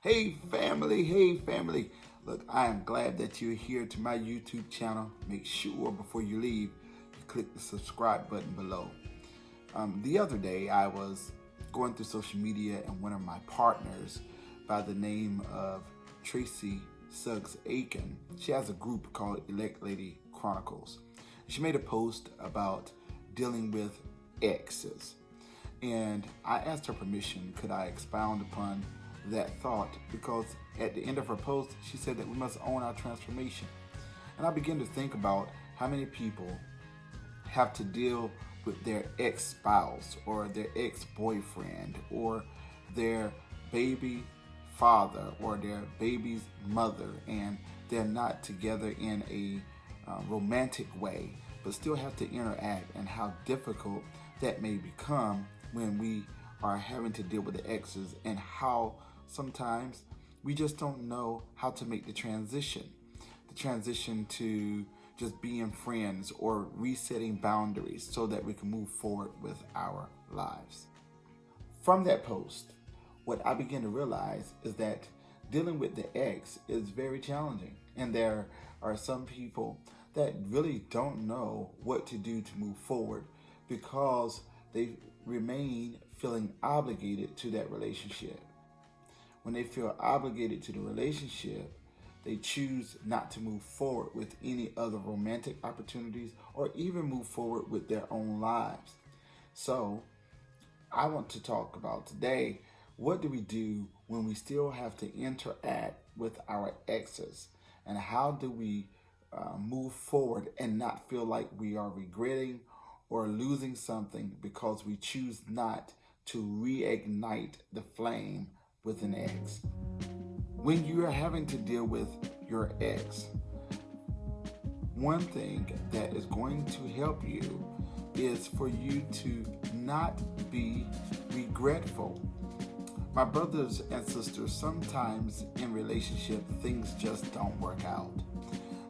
Hey family. Look, I am glad that you're here to my YouTube channel. Make sure before you leave, you click the subscribe button below. The other day, I was going through social media and one of my partners by the name of Tracy Suggs Aiken, she has a group called Elect Lady Chronicles. She made a post about dealing with exes. And I asked her permission, could I expound upon that thought, because at the end of her post she said that we must own our transformation. And I began to think about how many people have to deal with their ex-spouse or their ex-boyfriend or their baby father or their baby's mother, and they're not together in a romantic way but still have to interact, and how difficult that may become when we are having to deal with the exes, and how sometimes we just don't know how to make the transition to just being friends or resetting boundaries so that we can move forward with our lives. From that post, what I began to realize is that dealing with the ex is very challenging, and there are some people that really don't know what to do to move forward because they remain feeling obligated to that relationship. When they feel obligated to the relationship, they choose not to move forward with any other romantic opportunities or even move forward with their own lives. So I want to talk about today, what do we do when we still have to interact with our exes, and how do we move forward and not feel like we are regretting or losing something because we choose not to reignite the flame with an ex. When you are having to deal with your ex, one thing that is going to help you is for you to not be regretful. My brothers and sisters, sometimes in relationship, things just don't work out.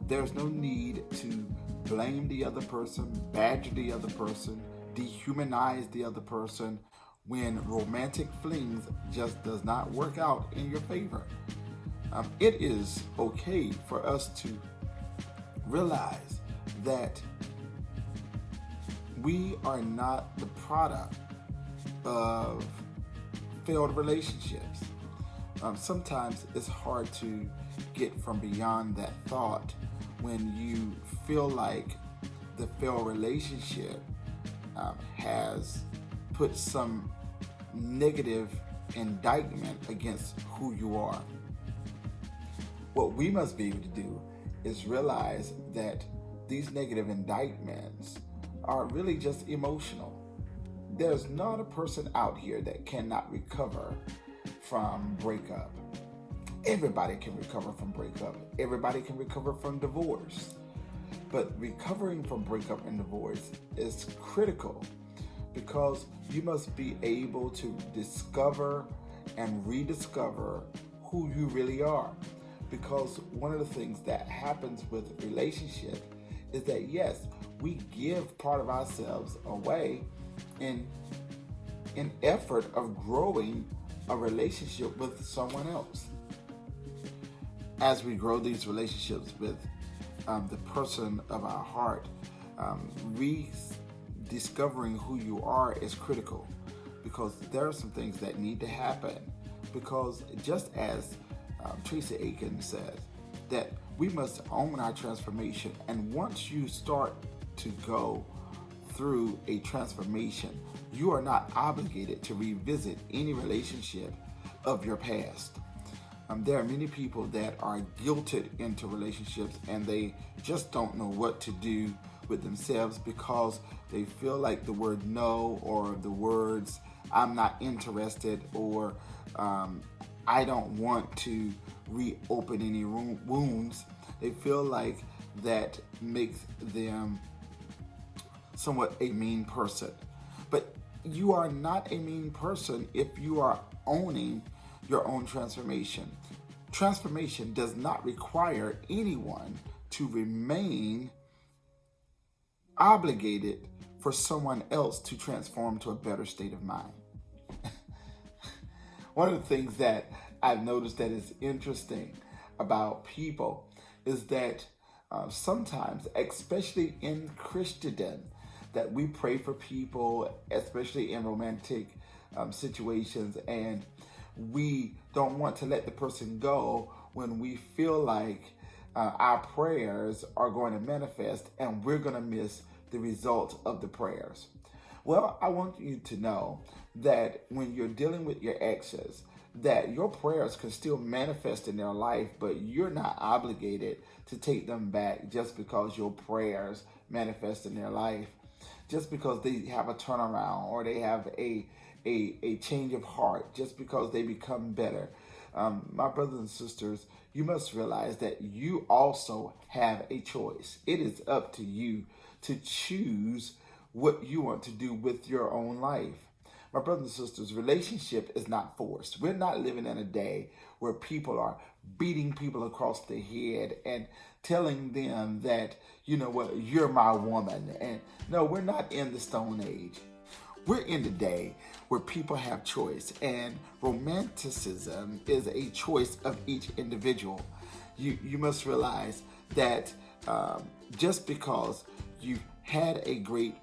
There's no need to blame the other person, badger the other person, dehumanize the other person when romantic flings just does not work out in your favor. It is okay for us to realize that we are not the product of failed relationships. Sometimes it's hard to get from beyond that thought when you feel like the failed relationship has put some negative indictment against who you are. What we must be able to do is realize that these negative indictments are really just emotional. There's not a person out here that cannot recover from breakup. Everybody can recover from breakup. Everybody can recover from divorce. But recovering from breakup and divorce is critical, because you must be able to discover and rediscover who you really are. Because one of the things that happens with relationship is that, yes, we give part of ourselves away in effort of growing a relationship with someone else. As we grow these relationships with the person of our heart, rediscovering who you are is critical, because there are some things that need to happen. Because just as Tracy Aiken says, that we must own our transformation, and once you start to go through a transformation, you are not obligated to revisit any relationship of your past. There are many people that are guilted into relationships, and they just don't know what to do with themselves because they feel like the word no, or the words I'm not interested, or I don't want to reopen any wounds. They feel like that makes them somewhat a mean person. But you are not a mean person if you are owning your own transformation. Transformation does not require anyone to remain obligated for someone else to transform to a better state of mind. One of the things that I've noticed that is interesting about people is that sometimes, especially in Christendom, that we pray for people, especially in romantic situations, and we don't want to let the person go when we feel like our prayers are going to manifest and we're going to miss the result of the prayers. Well, I want you to know that when you're dealing with your exes, that your prayers can still manifest in their life, but you're not obligated to take them back just because your prayers manifest in their life, just because they have a turnaround or they have a change of heart, just because they become better. My brothers and sisters, you must realize that you also have a choice. It is up to you to choose what you want to do with your own life. My brothers and sisters, relationship is not forced. We're not living in a day where people are beating people across the head and telling them that, you know what, you're my woman. And no, we're not in the Stone Age. We're in the day where people have choice, and romanticism is a choice of each individual. You must realize that just because you've had a great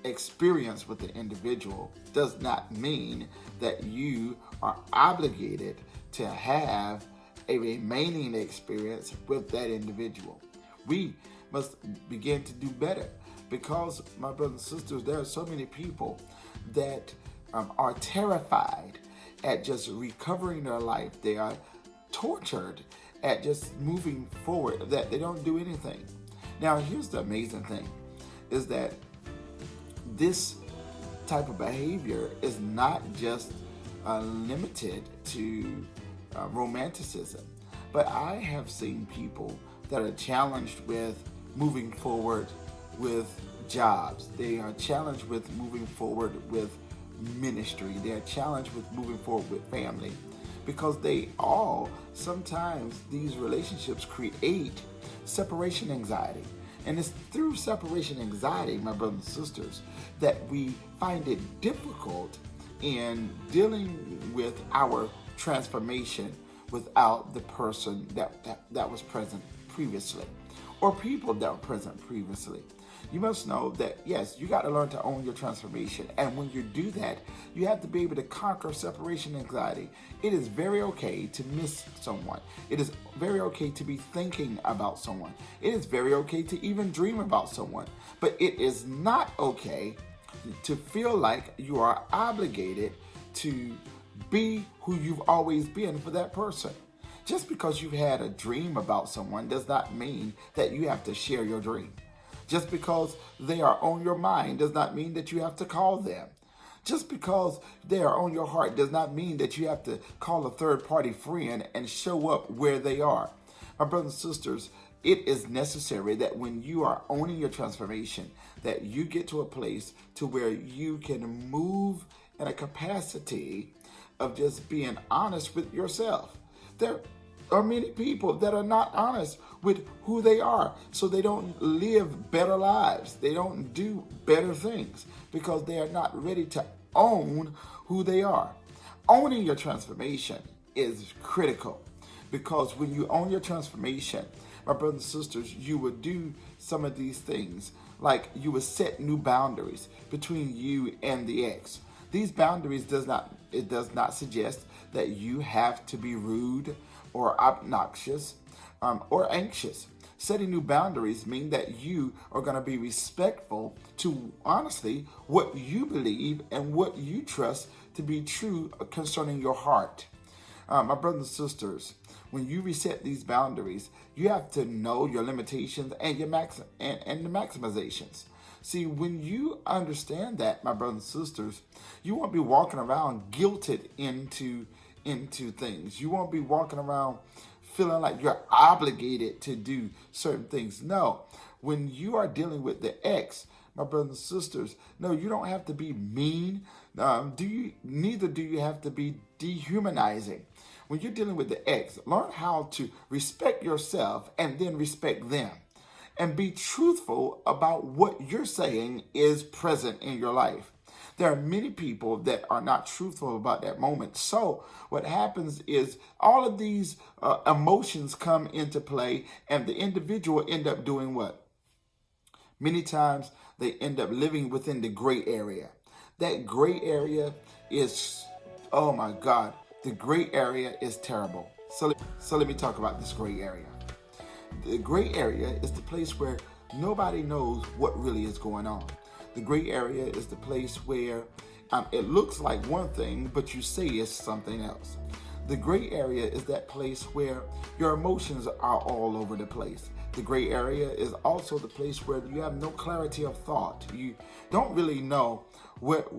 experience with the individual does not mean that you are obligated to have a remaining experience with that individual. We must begin to do better because, my brothers and sisters, there are so many people that are terrified at just recovering their life. They are tortured at just moving forward, that they don't do anything. Now, here's the amazing thing, is that this type of behavior is not just limited to romanticism, but I have seen people that are challenged with moving forward with jobs. They are challenged with moving forward with ministry. They are challenged with moving forward with family, because they all, sometimes these relationships create separation anxiety. And it's through separation anxiety, my brothers and sisters, that we find it difficult in dealing with our transformation without the person that was present previously, or people that were present previously. You must know that, yes, you got to learn to own your transformation. And when you do that, you have to be able to conquer separation anxiety. It is very okay to miss someone. It is very okay to be thinking about someone. It is very okay to even dream about someone. But it is not okay to feel like you are obligated to be who you've always been for that person. Just because you've had a dream about someone does not mean that you have to share your dream. Just because they are on your mind does not mean that you have to call them. Just because they are on your heart does not mean that you have to call a third-party friend and show up where they are. My brothers and sisters, it is necessary that when you are owning your transformation, that you get to a place to where you can move in a capacity of just being honest with yourself. There are many people that are not honest with who they are, so they don't live better lives. They don't do better things because they are not ready to own who they are. Owning your transformation is critical, because when you own your transformation, my brothers and sisters, you will do some of these things, like you will set new boundaries between you and the ex. These boundaries does not suggest that you have to be rude or obnoxious or anxious. Setting new boundaries mean that you are going to be respectful to, honestly, what you believe and what you trust to be true concerning your heart. My brothers and sisters, when you reset these boundaries, you have to know your limitations and your and the maximizations. See, when you understand that, my brothers and sisters, you won't be walking around guilted into things. You won't be walking around feeling like you're obligated to do certain things. No, when you are dealing with the ex, my brothers and sisters, no, you don't have to be mean. Neither do you have to be dehumanizing. When you're dealing with the ex, learn how to respect yourself and then respect them. And be truthful about what you're saying is present in your life. There are many people that are not truthful about that moment. So what happens is all of these emotions come into play, and the individual end up doing what? Many times they end up living within the gray area. That gray area is, oh my God, the gray area is terrible. So let me talk about this gray area. The gray area is the place where nobody knows what really is going on. The gray area is the place where it looks like one thing, but you say it's something else. The gray area is that place where your emotions are all over the place. The gray area is also the place where you have no clarity of thought. You don't really know what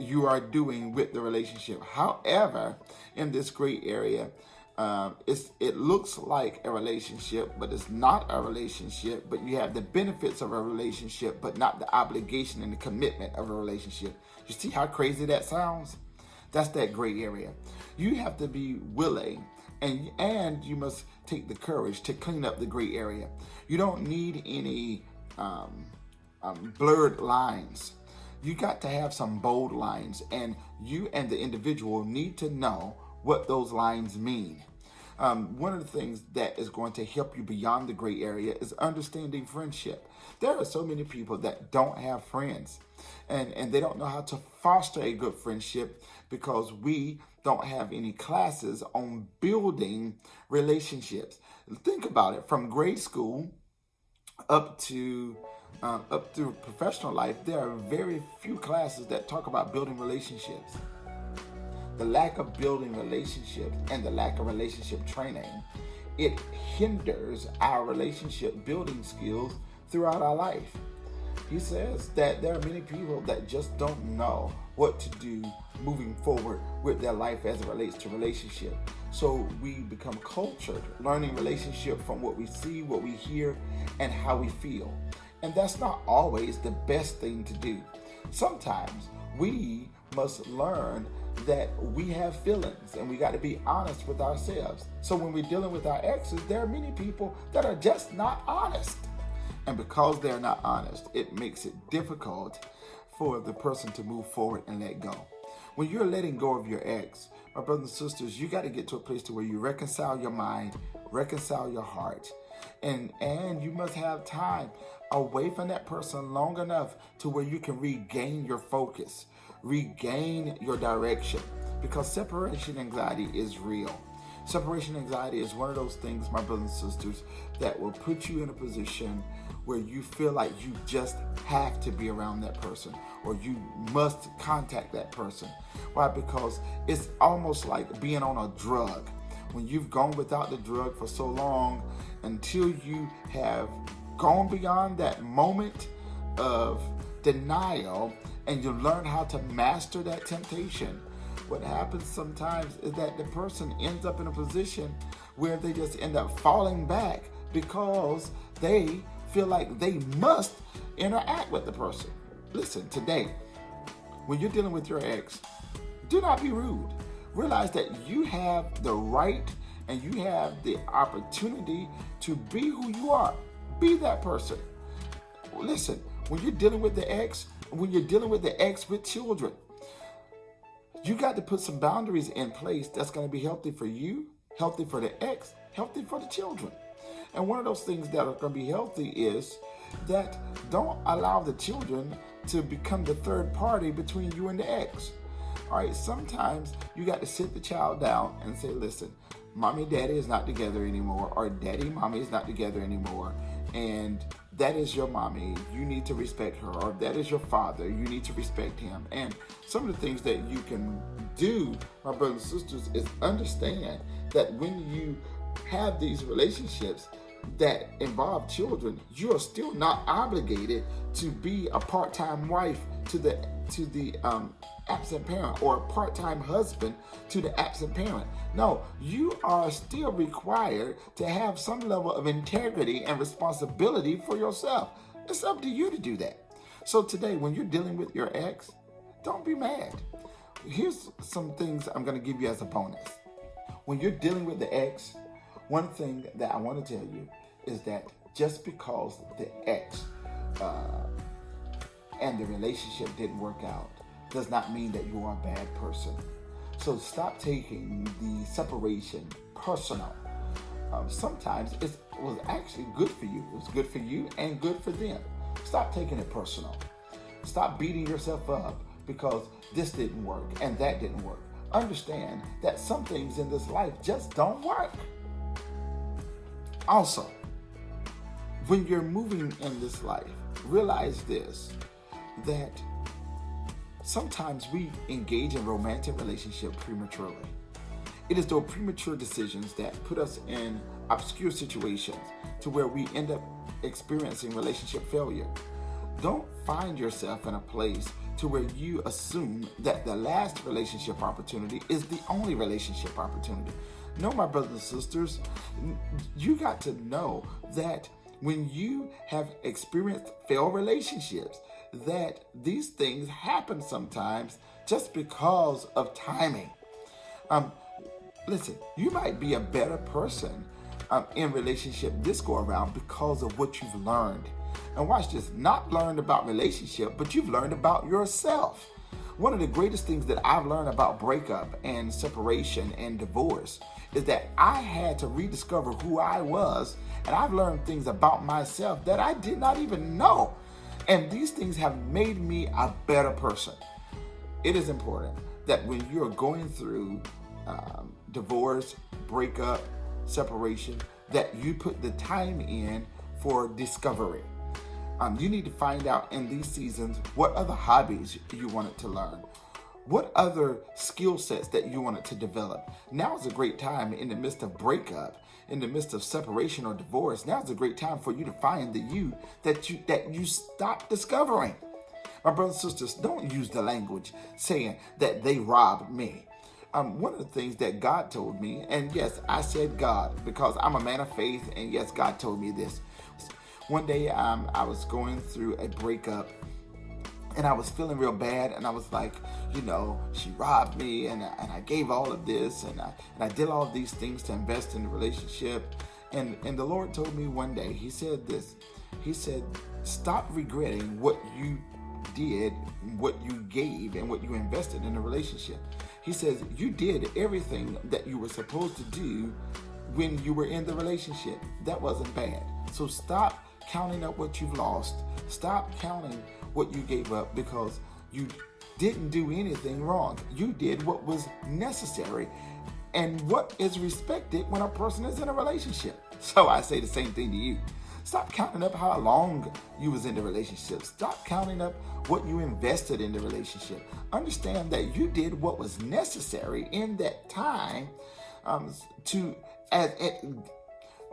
you are doing with the relationship. However, in this gray area, it looks like a relationship, but it's not a relationship. But you have the benefits of a relationship, but not the obligation and the commitment of a relationship. You see how crazy that sounds? That's that gray area. You have to be willing, and you must take the courage to clean up the gray area. You don't need any blurred lines. You got to have some bold lines, and you and the individual need to know what those lines mean. One of the things that is going to help you beyond the gray area is understanding friendship. There are so many people that don't have friends, and they don't know how to foster a good friendship because we don't have any classes on building relationships. Think about it. From grade school up through professional life, there are very few classes that talk about building relationships. The lack of building relationships and the lack of relationship training, it hinders our relationship building skills throughout our life. He says that there are many people that just don't know what to do moving forward with their life as it relates to relationship. So we become cultured, learning relationship from what we see, what we hear, and how we feel. And that's not always the best thing to do. Sometimes we must learn that we have feelings, and we got to be honest with ourselves. So when we're dealing with our exes, there are many people that are just not honest. And because they're not honest, it makes it difficult for the person to move forward and let go. When you're letting go of your ex, my brothers and sisters, you got to get to a place to where you reconcile your mind, reconcile your heart, and you must have time away from that person long enough to where you can regain your focus, regain your direction, because separation anxiety is real. Separation anxiety is one of those things, my brothers and sisters, that will put you in a position where you feel like you just have to be around that person, or you must contact that person. Why? Because it's almost like being on a drug. When you've gone without the drug for so long, until you have gone beyond that moment of denial and you learn how to master that temptation, what happens sometimes is that the person ends up in a position where they just end up falling back because they feel like they must interact with the person. Listen, today, when you're dealing with your ex, do not be rude. Realize that you have the right and you have the opportunity to be who you are. Be that person. Listen, when you're dealing with the ex, when you're dealing with the ex with children, you got to put some boundaries in place that's going to be healthy for you, healthy for the ex, healthy for the children. And one of those things that are going to be healthy is that don't allow the children to become the third party between you and the ex. All right, sometimes you got to sit the child down and say, listen, mommy, daddy is not together anymore, or daddy, mommy is not together anymore, and that is your mommy, you need to respect her, or that is your father, you need to respect him. And some of the things that you can do, my brothers and sisters, is understand that when you have these relationships that involve children, you are still not obligated to be a part-time wife to the absent parent, or a part-time husband to the absent parent. No, you are still required to have some level of integrity and responsibility for yourself. It's up to you to do that. So today, when you're dealing with your ex, don't be mad. Here's some things I'm going to give you as a bonus. When you're dealing with the ex, one thing that I want to tell you is that just because the ex and the relationship didn't work out does not mean that you are a bad person. So stop taking the separation personal. Sometimes it was actually good for you. It was good for you and good for them. Stop taking it personal. Stop beating yourself up because this didn't work and that didn't work. Understand that some things in this life just don't work. Also, when you're moving in this life, realize this, that sometimes we engage in romantic relationships prematurely. It is those premature decisions that put us in obscure situations to where we end up experiencing relationship failure. Don't find yourself in a place to where you assume that the last relationship opportunity is the only relationship opportunity. No, my brothers and sisters, you got to know that when you have experienced failed relationships, that these things happen sometimes just because of timing. Listen, you might be a better person in relationship this go around because of what you've learned. And watch this, not learned about relationship, but you've learned about yourself. One of the greatest things that I've learned about breakup and separation and divorce is that I had to rediscover who I was, and I've learned things about myself that I did not even know. And these things have made me a better person. It is important that when you're going through divorce, breakup, separation, that you put the time in for discovery. You need to find out in these seasons what other hobbies you wanted to learn, what other skill sets that you wanted to develop. Now is a great time in the midst of breakup, in the midst of separation or divorce. Now is a great time for you to find the you that you stopped discovering. My brothers and sisters, don't use the language saying that they robbed me. One of the things that God told me, and yes, I said God because I'm a man of faith, and yes, God told me this. One day I was going through a breakup, and I was feeling real bad, and I was like, she robbed me, and I gave all of this, and I did all of these things to invest in the relationship. And the Lord told me one day, he said this, he said, stop regretting what you did, what you gave, and what you invested in the relationship. He says, you did everything that you were supposed to do when you were in the relationship. That wasn't bad. So stop counting up what you've lost. Stop counting what you gave up because you didn't do anything wrong. You did what was necessary and what is respected when a person is in a relationship. So I say the same thing to you. Stop counting up how long you was in the relationship. Stop counting up what you invested in the relationship. Understand that you did what was necessary in that time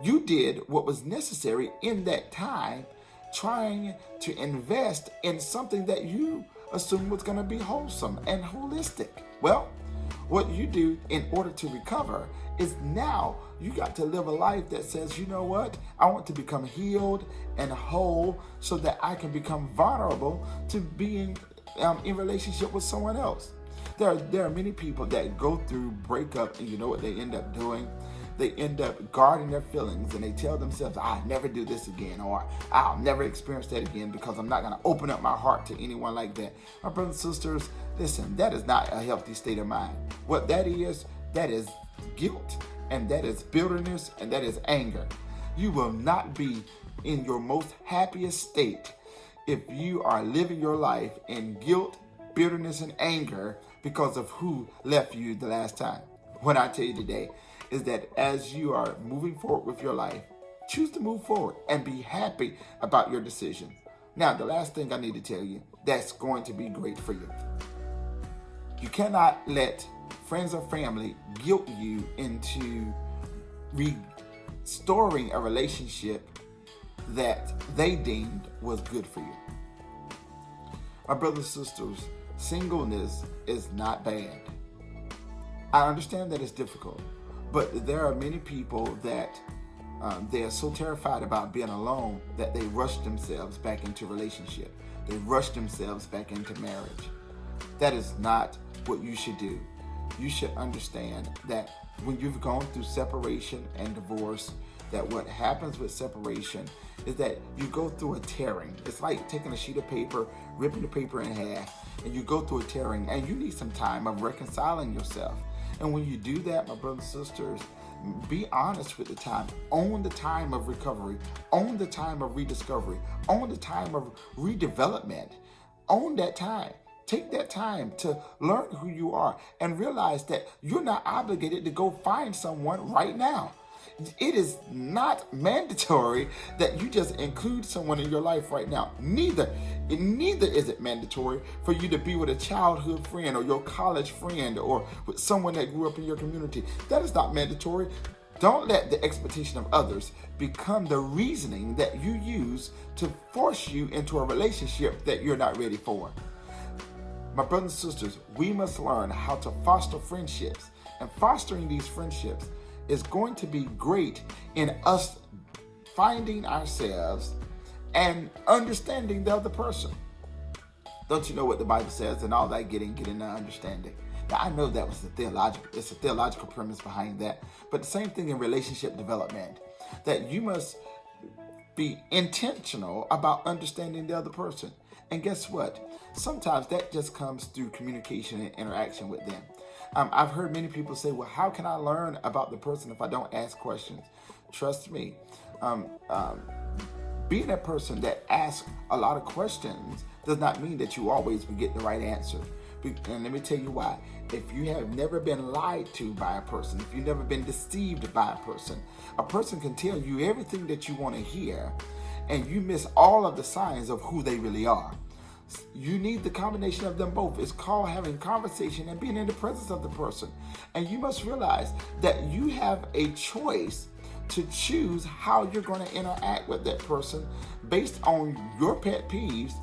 you did what was necessary in that time trying to invest in something that you assumed was going to be wholesome and holistic. Well, what you do in order to recover is now you got to live a life that says, you know what? I want to become healed and whole so that I can become vulnerable to being in relationship with someone else. There are many people that go through breakup, and you know what they end up doing? They end up guarding their feelings, and they tell themselves, I'll never do this again, or I'll never experience that again because I'm not going to open up my heart to anyone like that. My brothers and sisters, listen, that is not a healthy state of mind. What that is guilt, and that is bitterness, and that is anger. You will not be in your most happiest state if you are living your life in guilt, bitterness, and anger because of who left you the last time. What I tell you today is that as you are moving forward with your life, choose to move forward and be happy about your decision. Now, the last thing I need to tell you that's going to be great for you. You cannot let friends or family guilt you into restoring a relationship that they deemed was good for you. My brothers and sisters, singleness is not bad. I understand that it's difficult, but there are many people that they are so terrified about being alone that they rush themselves back into relationship. They rush themselves back into marriage. That is not what you should do. You should understand that when you've gone through separation and divorce, that what happens with separation is that you go through a tearing. It's like taking a sheet of paper, ripping the paper in half, and you go through a tearing, and you need some time of reconciling yourself. And when you do that, my brothers and sisters, be honest with the time. Own the time of recovery. Own the time of rediscovery. Own the time of redevelopment. Own that time. Take that time to learn who you are and realize that you're not obligated to go find someone right now. It is not mandatory that you just include someone in your life right now. Neither is it mandatory for you to be with a childhood friend or your college friend or with someone that grew up in your community. That is not mandatory. Don't let the expectation of others become the reasoning that you use to force you into a relationship that you're not ready for. My brothers and sisters, we must learn how to foster friendships, and fostering these friendships is going to be great in us finding ourselves and understanding the other person. Don't you know what the Bible says? And all that getting to understanding. Now, I know that was it's a theological premise behind that, but the same thing in relationship development, that you must be intentional about understanding the other person. And guess what? Sometimes that just comes through communication and interaction with them. I've heard many people say, well, how can I learn about the person if I don't ask questions? Trust me, being a person that asks a lot of questions does not mean that you always will get the right answer. And let me tell you why. If you have never been lied to by a person, if you've never been deceived by a person can tell you everything that you want to hear, and you miss all of the signs of who they really are. You need the combination of them both. It's called having conversation and being in the presence of the person. And you must realize that you have a choice to choose how you're going to interact with that person based on your pet peeves,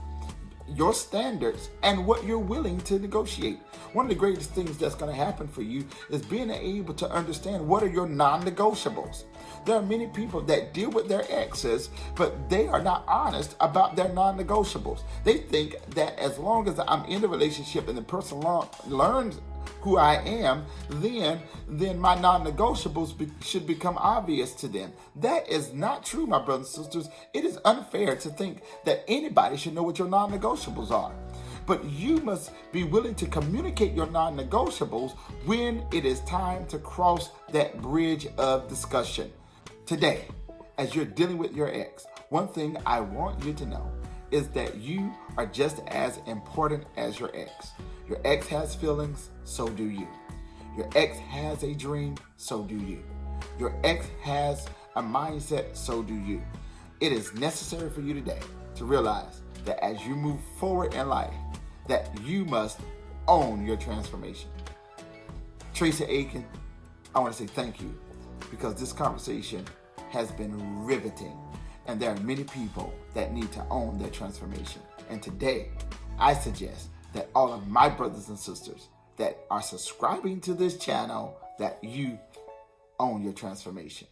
your standards, and what you're willing to negotiate. One of the greatest things that's going to happen for you is being able to understand what are your non-negotiables. There are many people that deal with their exes, but they are not honest about their non-negotiables. They think that as long as I'm in a relationship and the person learns who I am, then my non-negotiables should become obvious to them. That is not true, my brothers and sisters. It is unfair to think that anybody should know what your non-negotiables are. But you must be willing to communicate your non-negotiables when it is time to cross that bridge of discussion. Today, as you're dealing with your ex, one thing I want you to know is that you are just as important as your ex. Your ex has feelings, so do you. Your ex has a dream, so do you. Your ex has a mindset, so do you. It is necessary for you today to realize that as you move forward in life, that you must own your transformation. Tracy Aiken, I want to say thank you, because this conversation has been riveting, and there are many people that need to own their transformation. And today, I suggest that all of my brothers and sisters that are subscribing to this channel, that you own your transformation.